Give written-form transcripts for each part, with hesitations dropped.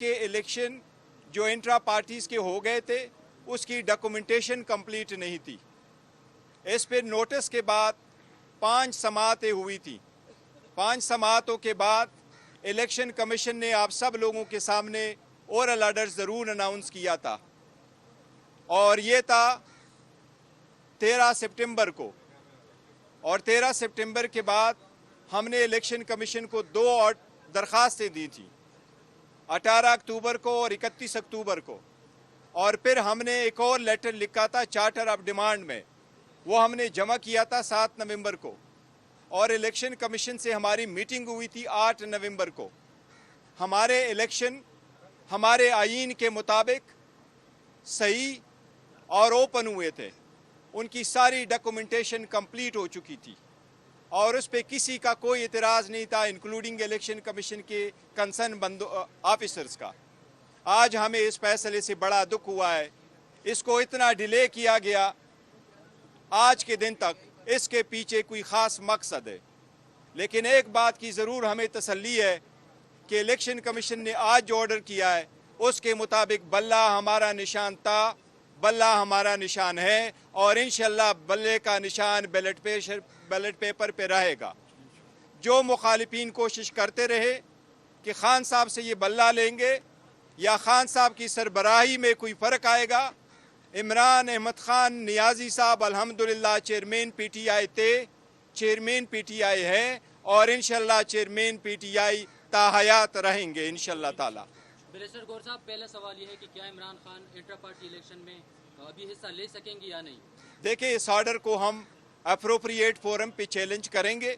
के इलेक्शन जो intra parties के हो गए थे उसकी डॉक्यूमेंटेशन कंप्लीट नहीं थी। इस पर नोटिस के बाद 5 समाअतें हुई थी। 5 समाअतों के बाद इलेक्शन कमीशन ने आप सब लोगों के सामने ओरल ऑर्डर ज़रूर अनाउंस किया था और ये था 13 सितंबर को। और 13 सितंबर के बाद हमने इलेक्शन कमीशन को 2 और दरख्वास्तें दी थी, 18 अक्टूबर को और 31 अक्टूबर को। और फिर हमने एक और लेटर लिखा था चार्टर ऑफ डिमांड में, वो हमने जमा किया था 7 नवंबर को। और इलेक्शन कमीशन से हमारी मीटिंग हुई थी 8 नवंबर को। हमारे इलेक्शन हमारे आईन के मुताबिक सही और ओपन हुए थे, उनकी सारी डॉक्यूमेंटेशन कंप्लीट हो चुकी थी और उस पर किसी का कोई इतराज़ नहीं था, इंक्लूडिंग इलेक्शन कमीशन के कंसर्न ऑफिसर्स का। आज हमें इस फैसले से बड़ा दुख हुआ है, इसको इतना डिले किया गया आज के दिन तक, इसके पीछे कोई ख़ास मकसद है। लेकिन एक बात की ज़रूर हमें तसल्ली है कि इलेक्शन कमीशन ने आज जो ऑर्डर किया है उसके मुताबिक बल्ला हमारा निशान था, बल्ला हमारा निशान है और इंशाल्लाह बल्ले का निशान बैलेट पेपर पे रहेगा। जो मुखालिफिन कोशिश करते रहे कि खान साहब से ये बल्ला लेंगे या खान साहब की सरबराही में कोई फ़र्क आएगा। इमरान अहमद खान नियाजी साहब अल्हम्दुलिल्लाह चेयरमैन पीटीआई थे, चेयरमैन पीटीआई है और इंशाल्लाह चेयरमैन पीटीआई ताहयात रहेंगे इंशाल्लाह ताला। बैरिस्टर गौर साहब, पहला सवाल ये है कि क्या Imran Khan intra party election में अभी हिस्सा ले सकेंगे या नहीं? देखिए, इस ऑर्डर को हम अप्रोप्रिएट फोरम पे चैलेंज करेंगे,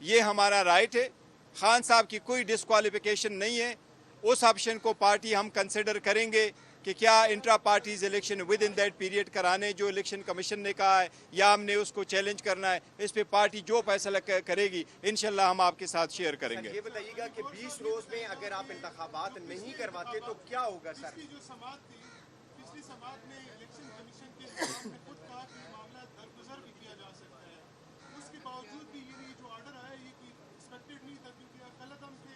ये हमारा राइट है। खान साहब की कोई डिस्क्वालिफिकेशन नहीं है। उस ऑप्शन को पार्टी हम कंसिडर करेंगे कि क्या intra parties election with in that period कराने जो इलेक्शन कमीशन ने कहा है या हमने उसको चैलेंज करना है। इस पे पार्टी जो फैसला करेगी इंशाल्लाह हम आपके साथ शेयर करेंगे। ये बताइएगा कि 20 रोज में अगर आप इंतखाबात नहीं करवाते तो क्या होगा सर? जो समाअत थी, पिछली समाअत में इलेक्शन कमीशन के निज़ाम ने खुद कहा कि मामला दरगुजर भी किया जा सकता है, उसके बावजूद भी ये जो ऑर्डर आया ये कोई एक्सपेक्टेड नहीं था, क्योंकि गलत हम थे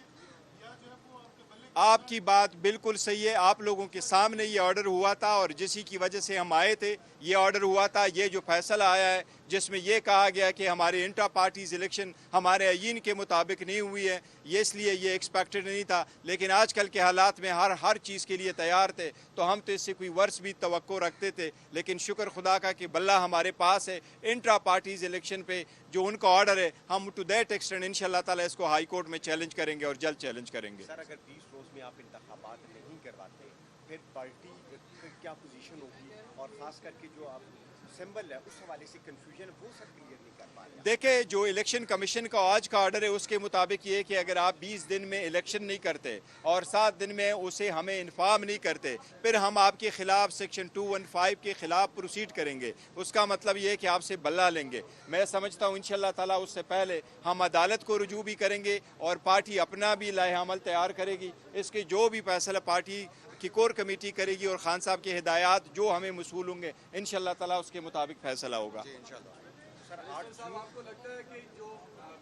या जो है वो आपके बल्ले। आपकी बात बिल्कुल सही है, आप लोगों के सामने ये ऑर्डर हुआ था और जिसी की वजह से हम आए थे ये ऑर्डर हुआ था। ये जो फैसला आया है जिसमें ये कहा गया कि हमारे इंट्रा पार्टीज इलेक्शन हमारे आईन के मुताबिक नहीं हुई है, ये इसलिए ये एक्सपेक्टेड नहीं था। लेकिन आजकल के हालात में हर चीज़ के लिए तैयार थे, तो हम तो इससे कोई वर्ष भी तवक्को रखते थे। लेकिन शुक्र खुदा का कि बल्ला हमारे पास है। इंट्रा पार्टीज इलेक्शन पे जो उनका ऑर्डर है हम टू दैट एक्सटेंड इंशाल्लाह ताला इसको हाई कोर्ट में चैलेंज करेंगे और जल्द चैलेंज करेंगे। सर, अगर 20 रोज में आप इंतखाबात नहीं करवाते फिर पार्टी की क्या पोजीशन होगी, और खास करके जो आप सिंबल है उस हवाले से कंफ्यूजन वो सर क्लियर नहीं कर पा रहे। देखिए, जो इलेक्शन कमीशन का आज का ऑर्डर है उसके मुताबिक ये कि अगर आप 20 दिन में इलेक्शन नहीं करते और 7 दिन में उसे हमें इन्फॉर्म नहीं करते, फिर हम आपके खिलाफ सेक्शन 215 के खिलाफ प्रोसीड करेंगे। उसका मतलब ये है कि आपसे बल्ला लेंगे। मैं समझता हूँ इंशाल्लाह ताला उससे पहले हम अदालत को रुजू भी करेंगे और पार्टी अपना भी लाहे-अमल तैयार करेगी। इसके जो भी फैसला पार्टी की कोर कमेटी करेगी और खान साहब की हिदायत जो हमें मसूल होंगे इंशाल्लाह ताला उसके मुताबिक फैसला होगा। सर, साहब, आपको लगता है कि जो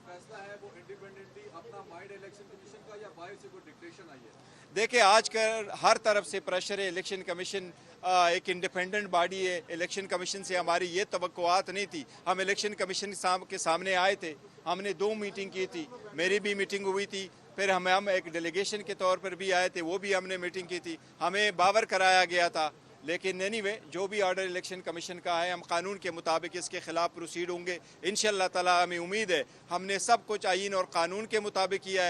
फैसला है वो इंडिपेंडेंटली अपना माइंड इलेक्शन कमीशन का या बाहर से कोई डिक्टेशन आई है? देखिए, आजकल हर तरफ से प्रेशर है। इलेक्शन कमीशन एक इंडिपेंडेंट बॉडी है। इलेक्शन कमीशन से हमारी ये तवक्कुआत नहीं थी। हम इलेक्शन कमीशन के सामने आए थे, हमने 2 मीटिंग की थी, मेरी भी मीटिंग हुई थी, फिर हम एक डेलीगेशन के तौर पर भी आए थे, वो भी हमने मीटिंग की थी, हमें बावर कराया गया था। लेकिन एनीवे जो भी ऑर्डर इलेक्शन कमीशन का है हम कानून के मुताबिक इसके खिलाफ प्रोसीड होंगे इंशाल्लाह ताला। हमें उम्मीद है हमने सब कुछ आईन और कानून के मुताबिक किया है